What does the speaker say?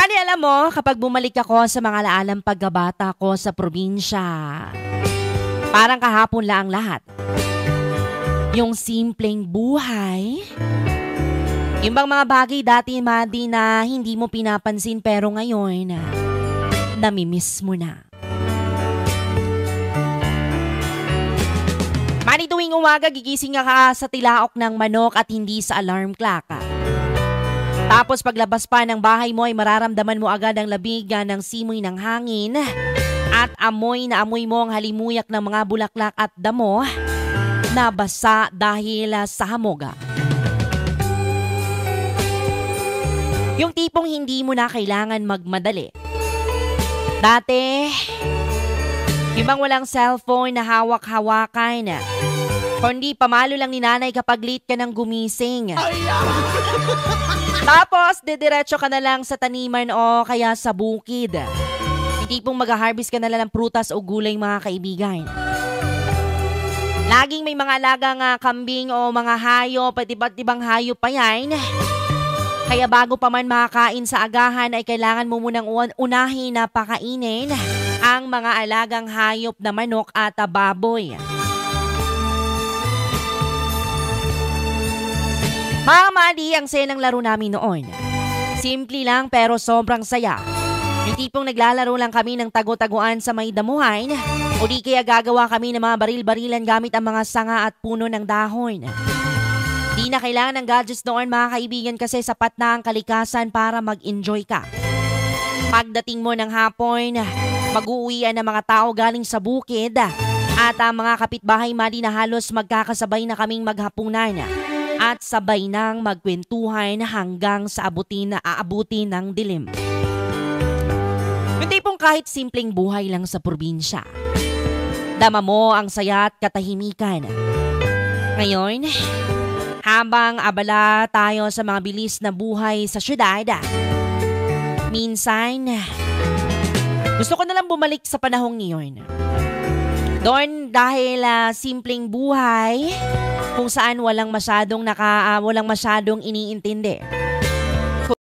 Mani, alam mo, kapag bumalik ako sa mga alaalang pagkabata ko sa probinsya, parang kahapon lang ang lahat. Yung simpleng buhay, yung bang mga bagay dati, Madi, na hindi mo pinapansin pero ngayon, namimiss mo na. Mani, tuwing umaga, gigising ka sa tilaok ng manok at hindi sa alarm clock. Tapos paglabas pa ng bahay mo ay mararamdaman mo agad ang labig ng simoy ng hangin at amoy na amoy mo ang halimuyak ng mga bulaklak at damo na basa dahil sa hamog. Yung tipong hindi mo na kailangan magmadali. Dati, yung bang walang cellphone na hawak-hawakan, kundi pamalo lang ni nanay kapag late ka ng gumising. Tapos, didiretso ka na lang sa taniman o kaya sa bukid. Hindi pong mag-harvest ka na lang ng prutas o gulay, mga kaibigan. Laging may mga alagang kambing o mga hayop, at iba't ibang hayop pa yan. Kaya bago pa man makakain sa agahan ay kailangan mo munang unahin na pakainin ang mga alagang hayop na manok at baboy. Mga Madi, ang saya ng laro namin noon. Simple lang pero sobrang saya. Yung tipong naglalaro lang kami ng tago-taguan sa may damuhan o di kaya gagawa kami ng mga baril-barilan gamit ang mga sanga at puno ng dahon. Di na kailangan ng gadgets noon, mga kaibigan, kasi sapat na ang kalikasan para mag-enjoy ka. Pagdating mo ng hapon, mag-uuwian ng mga tao galing sa bukid at ang mga kapitbahay, Madi, na halos magkakasabay na kaming maghapunan at sabay nang magkwentuhan hanggang sa aabutin ng dilim. Yung tipong kahit simpleng buhay lang sa probinsya, dama mo ang saya at katahimikan. Ngayon, habang abala tayo sa mga bilis na buhay sa syudad, minsan, gusto ko na lang bumalik sa panahong niyon. Doon dahil simpleng buhay kung saan walang masyadong iniintindi.